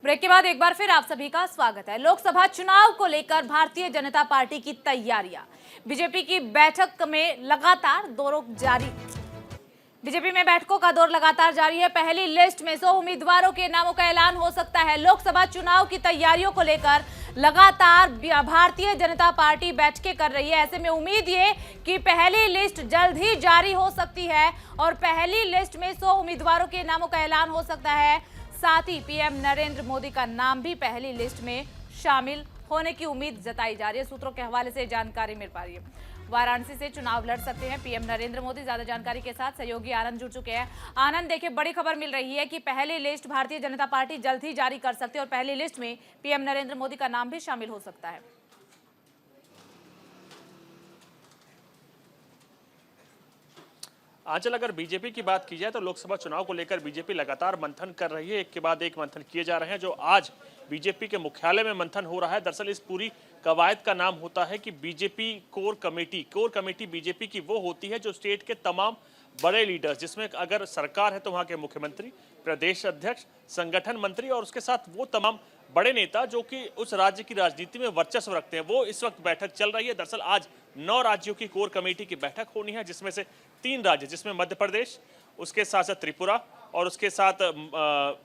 Break के बाद एक बार फिर आप सभी का स्वागत है। लोकसभा चुनाव को लेकर भारतीय जनता पार्टी की तैयारियां। बीजेपी की बैठक में लगातार दौर जारी बीजेपी में बैठकों का दौर लगातार जारी है। पहली लिस्ट में 100 उम्मीदवारों के नामों का ऐलान हो सकता है। लोकसभा चुनाव की तैयारियों को लेकर लगातार भारतीय जनता पार्टी बैठकें कर रही है। ऐसे में उम्मीद ये कि पहली लिस्ट जल्द ही जारी हो सकती है और पहली लिस्ट में 100 उम्मीदवारों के नामों का ऐलान हो सकता है। साथ ही पीएम नरेंद्र मोदी का नाम भी पहली लिस्ट में शामिल होने की उम्मीद जताई जा रही है। सूत्रों के हवाले से जानकारी मिल पा रही है। वाराणसी से चुनाव लड़ सकते हैं पीएम नरेंद्र मोदी। ज्यादा जानकारी के साथ सहयोगी आनंद जुड़ चुके हैं। आनंद, देखिए बड़ी खबर मिल रही है कि पहली लिस्ट भारतीय जनता पार्टी जल्द ही जारी कर सकती है और पहली लिस्ट में पीएम नरेंद्र मोदी का नाम भी शामिल हो सकता है। आंचल, अगर बीजेपी की बात की जाए तो लोकसभा चुनाव को लेकर बीजेपी लगातार मंथन कर रही है। एक के बाद एक मंथन किए जा रहे हैं। जो आज बीजेपी के मुख्यालय में मंथन हो रहा है, दरअसल इस पूरी कवायद का नाम होता है कि BJP core committee. Core committee BJP की वो होती है जो स्टेट के तमाम बड़े लीडर्स, जिसमें अगर सरकार है तो वहाँ के मुख्यमंत्री, प्रदेश अध्यक्ष, संगठन मंत्री और उसके साथ वो तमाम बड़े नेता जो कि उस राज्य की राजनीति में वर्चस्व रखते हैं, वो इस वक्त बैठक चल रही है। दरअसल आज 9 राज्यों की कोर कमेटी की बैठक होनी है, जिसमें से 3 राज्य, जिसमें मध्य प्रदेश, उसके साथ साथ त्रिपुरा और उसके साथ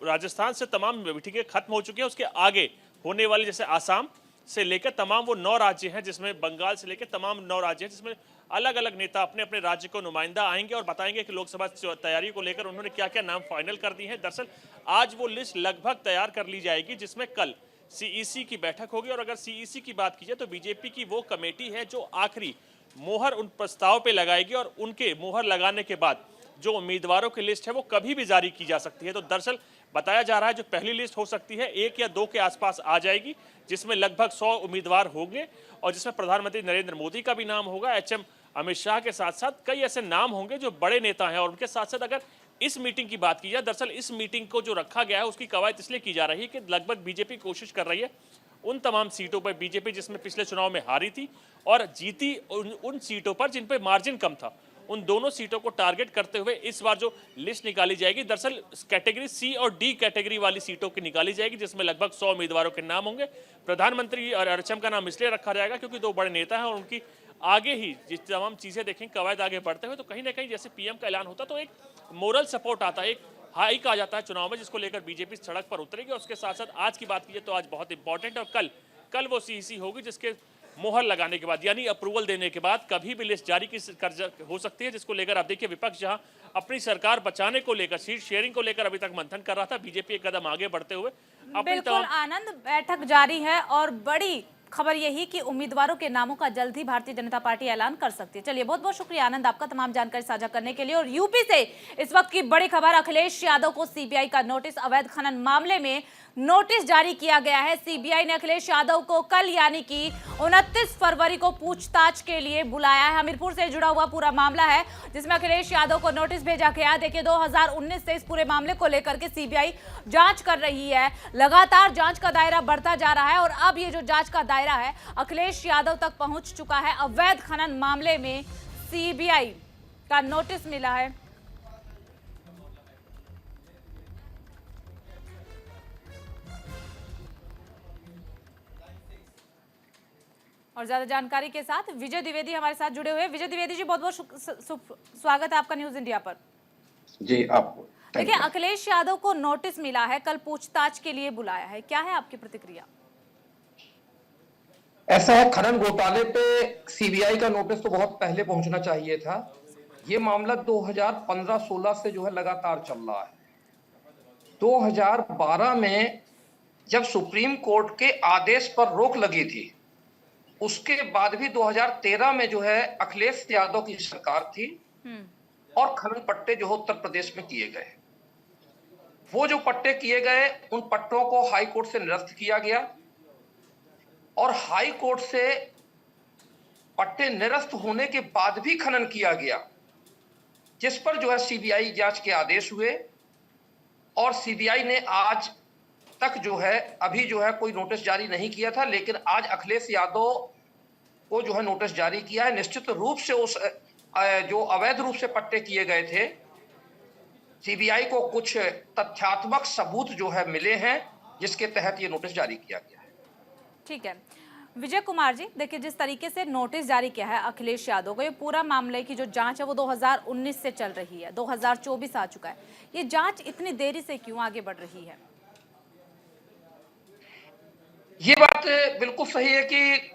राजस्थान से तमाम बैठकें खत्म हो चुकी हैं। उसके आगे होने वाली जैसे आसाम से लेकर तमाम वो 9 राज्य हैं, जिसमें बंगाल से लेकर तमाम 9 राज्य हैं, जिसमें अलग अलग नेता अपने अपने राज्य को नुमाइंदा आएंगे और बताएंगे कि लोकसभा तैयारी को लेकर उन्होंने क्या क्या नाम फाइनल कर दिए हैं। दरअसल आज वो लिस्ट लगभग तैयार कर ली जाएगी, जिसमें कल सीईसी की बैठक होगी। और अगर सीईसी की बात की जाए तो बीजेपी की वो कमेटी है जो आखिरी मोहर उन प्रस्ताव पे लगाएगी और उनके मोहर लगाने के बाद जो उम्मीदवारों की लिस्ट है वो कभी भी जारी की जा सकती है। तो दरअसल बताया जा रहा है जो पहली लिस्ट हो सकती है 1 या 2 के आसपास आ जाएगी, जिसमें लगभग 100 उम्मीदवार होंगे और जिसमें प्रधानमंत्री नरेंद्र मोदी का भी नाम होगा। एचएम अमित शाह के साथ साथ कई ऐसे नाम होंगे जो बड़े नेता हैं। और उनके साथ साथ अगर इस मीटिंग की बात की जाए, दरअसल इस मीटिंग को जो रखा गया है उसकी कवायद इसलिए की जा रही है कि लगभग बीजेपी कोशिश कर रही है उन तमाम सीटों पर, बीजेपी जिसमें पिछले चुनाव में हारी थी और जीती उन सीटों पर जिन पर मार्जिन कम था, उन दोनों सीटों को टारगेट करते हुए इस बार जो लिस्ट निकाली जाएगी, दरअसल कैटेगरी सी और डी कैटेगरी वाली सीटों की निकाली जाएगी, जिसमें लगभग 100 उम्मीदवारों के नाम होंगे। प्रधानमंत्री और एचएम का नाम इसलिए रखा जाएगा क्योंकि 2 बड़े नेता हैं और उनकी आगे ही जिस तमाम चीजें देखें कवायद आगे बढ़ते हुए तो कहीं ना कहीं जैसे पीएम का ऐलान होता तो एक मोरल सपोर्ट आता है, एक हाइक आ जाता है चुनाव में, जिसको लेकर बीजेपी सड़क पर उतरेगी। और उसके साथ साथ आज की बात कीजिए तो आज बहुत इंपॉर्टेंट और कल वो सीईसी होगी, जिसके मोहर लगाने के बाद यानी अप्रूवल देने के बाद कभी भी लिस्ट जारी हो सकती है, जिसको लेकर आप देखिए विपक्ष जहां अपनी सरकार बचाने को लेकर, सीट शेयरिंग को लेकर अभी तक मंथन कर रहा था, बीजेपी एक कदम आगे बढ़ते हुए बिल्कुल आनंद, बैठक जारी है और बड़ी खबर यही कि उम्मीदवारों के नामों का जल्द ही भारतीय जनता पार्टी ऐलान कर सकती है। चलिए, बहुत बहुत शुक्रिया आनंद आपका तमाम जानकारी साझा करने के लिए। और यूपी से इस वक्त की बड़ी खबर, अखिलेश यादव को सीबीआई का नोटिस। अवैध खनन मामले में नोटिस जारी किया गया है। सीबीआई ने अखिलेश यादव को कल यानी कि 29 फरवरी को पूछताछ के लिए बुलाया है। हमीरपुर से जुड़ा हुआ पूरा मामला है जिसमें अखिलेश यादव को नोटिस भेजा गया। देखिए 2019 से इस पूरे मामले को लेकर के सीबीआई जांच कर रही है। लगातार जांच का दायरा बढ़ता जा रहा है और अब ये जो जांच का दायरा है अखिलेश यादव तक पहुंच चुका है। अवैध खनन मामले में सीबीआई का नोटिस मिला है। और ज्यादा जानकारी के साथ विजय द्विवेदी हमारे साथ जुड़े हुए हैं। विजय द्विवेदी जी, बहुत बहुत स्वागत है आपका न्यूज इंडिया पर। जी, आपको देखिए, अखिलेश यादव को नोटिस मिला है, कल पूछताछ के लिए बुलाया है, क्या है आपकी प्रतिक्रिया? ऐसा है, खनन घोटाले पे सीबीआई का नोटिस तो बहुत पहले पहुंचना चाहिए था। ये मामला 2015-16 से जो है लगातार चल रहा है। 2012 में जब सुप्रीम कोर्ट के आदेश पर रोक लगी थी, उसके बाद भी 2013 में जो है अखिलेश यादव की सरकार थी और खनन पट्टे जो उत्तर प्रदेश में किए गए, वो जो पट्टे किए गए उन पट्टों को हाई कोर्ट से निरस्त किया गया और हाई कोर्ट से पट्टे निरस्त होने के बाद भी खनन किया गया, जिस पर जो है सीबीआई जांच के आदेश हुए और सीबीआई ने आज तक जो है अभी जो है कोई नोटिस जारी नहीं किया था, लेकिन आज अखिलेश यादव को जो है नोटिस जारी किया है। निश्चित रूप से उस जो अवैध रूप से पट्टे किए गए थे, सीबीआई को कुछ तथ्यात्मक सबूत जो है मिले हैं जिसके तहत ये नोटिस जारी किया गया है। ठीक है विजय कुमार जी, देखिए जिस तरीके से नोटिस जारी किया है अखिलेश यादव को, ये पूरा मामले की जो जांच है वो 2019 से चल रही है, 2024 आ चुका है, ये जांच इतनी देरी से क्यों आगे बढ़ रही है? ये बात बिल्कुल सही है कि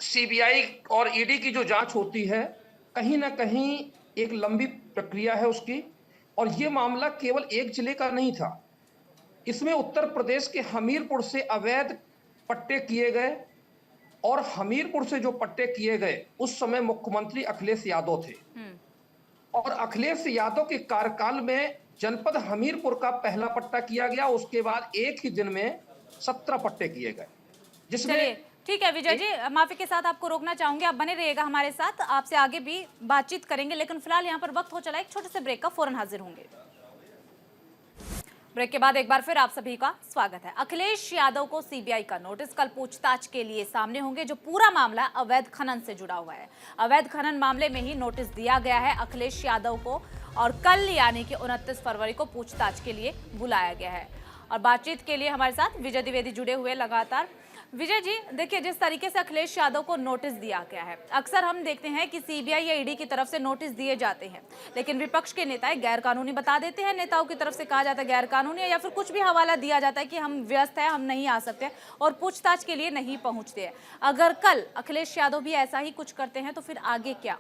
सीबीआई और ईडी की जो जांच होती है कहीं ना कहीं एक लंबी प्रक्रिया है उसकी, और ये मामला केवल एक जिले का नहीं था। इसमें उत्तर प्रदेश के हमीरपुर से अवैध पट्टे किए गए, और हमीरपुर से जो पट्टे किए गए उस समय मुख्यमंत्री अखिलेश यादव थे, और अखिलेश यादव के कार्यकाल में जनपद हमीरपुर का पहला पट्टा किया गया। उसके बाद एक ही दिन में 17 पट्टे किए गए, जिसमें ठीक है विजय जी, माफी के साथ आपको रोकना चाहूंगी, आप बने रहिएगा हमारे साथ, आपसे आगे भी बातचीत करेंगे, लेकिन फिलहाल यहाँ पर वक्त हो चला एक छोटे से ब्रेक का, फौरन हाजिर होंगे। ब्रेक के बाद एक बार फिर आप सभी का स्वागत है। अखिलेश यादव को सीबीआई का नोटिस, कल पूछताछ के लिए सामने होंगे। जो पूरा मामला अवैध खनन से जुड़ा हुआ है, अवैध खनन मामले में ही नोटिस दिया गया है अखिलेश यादव को, और कल यानी कि 29 फरवरी को पूछताछ के लिए बुलाया गया है। और बातचीत के लिए हमारे साथ विजय द्विवेदी जुड़े हुए लगातार। विजय जी, देखिए जिस तरीके से अखिलेश यादव को नोटिस दिया गया है, अक्सर हम देखते हैं कि सीबीआई या ईडी की तरफ से नोटिस दिए जाते हैं, लेकिन विपक्ष के नेता गैर कानूनी बता देते हैं, नेताओं की तरफ से कहा जाता है गैर कानूनी, या फिर कुछ भी हवाला दिया जाता है कि हम व्यस्त हैं, हम नहीं आ सकते और पूछताछ के लिए नहीं पहुंचते हैं। अगर कल अखिलेश यादव भी ऐसा ही कुछ करते हैं तो फिर आगे क्या?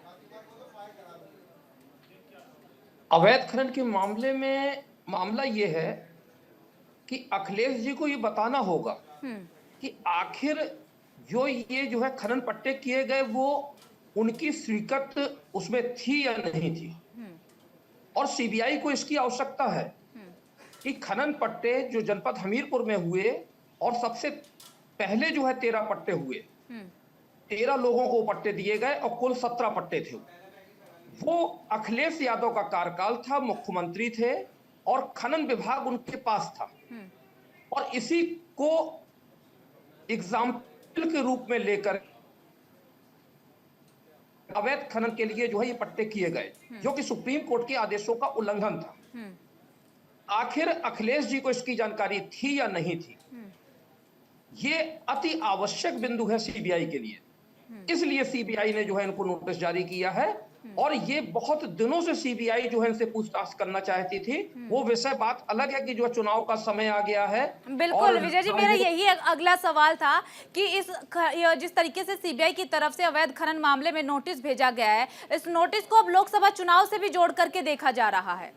अवैध खनन के मामले में मामला ये है कि अखिलेश जी को ये बताना होगा कि आखिर जो है खनन पट्टे किए गए वो उनकी स्वीकृत उसमें थी या नहीं थी, और सीबीआई को इसकी आवश्यकता है कि खनन पट्टे जो जनपद हमीरपुर में हुए, और सबसे पहले जो है 13 पट्टे हुए, 13 लोगों को पट्टे दिए गए और कुल 17 पट्टे थे। वो अखिलेश यादव का कार्यकाल था, मुख्यमंत्री थे और खनन विभाग उनके पास था, और इसी को एग्जाम्पल के रूप में लेकर अवैध खनन के लिए जो है ये पट्टे किए गए, जो कि सुप्रीम कोर्ट के आदेशों का उल्लंघन था। आखिर अखिलेश जी को इसकी जानकारी थी या नहीं थी, ये अति आवश्यक बिंदु है सीबीआई के लिए। इसलिए सीबीआई ने जो है इनको नोटिस जारी किया है, और ये बहुत दिनों से सीबीआई जो है इनसे पूछताछ करना चाहती थी। वो विषय बात अलग है कि जो चुनाव का समय आ गया है। बिल्कुल विजय जी, मेरा यही अगला सवाल था कि जिस तरीके से सीबीआई की तरफ से अवैध खनन मामले में नोटिस भेजा गया है, इस नोटिस को अब लोकसभा चुनाव से भी जोड़ करके देखा जा रहा है।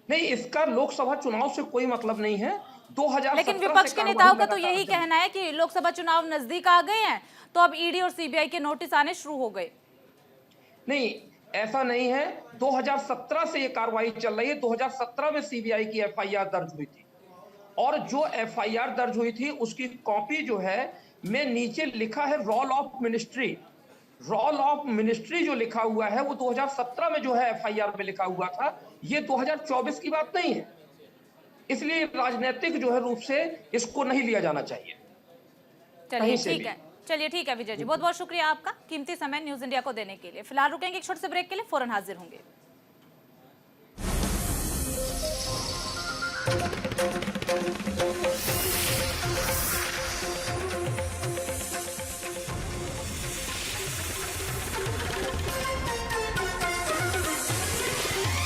नहीं, इसका लोकसभा चुनाव से कोई मतलब नहीं है। 2017 लेकिन विपक्ष के नेताओं का तो यही कहना है कि लोकसभा चुनाव नजदीक आ गए हैं, तो अब ईडी और सीबीआई के नोटिस आने शुरू हो गए। नहीं, ऐसा नहीं है। 2017 से ये कार्रवाई चल रही है। 2017 में सीबीआई की एफआईआर दर्ज हुई थी, और जो एफआईआर दर्ज हुई थी उसकी कॉपी जो है में नीचे लिखा है role of ministry. Role of ministry जो लिखा हुआ है वो 2017 में जो है एफआईआर में लिखा हुआ था, ये 2024 की बात नहीं है। इसलिए राजनीतिक जो है रूप से इसको नहीं लिया जाना चाहिए। चलिए ठीक है, चलिए ठीक है विजय जी, बहुत बहुत शुक्रिया आपका कीमती समय न्यूज इंडिया को देने के लिए। फिलहाल रुकेंगे एक छोटे से ब्रेक के लिए, फौरन हाजिर होंगे।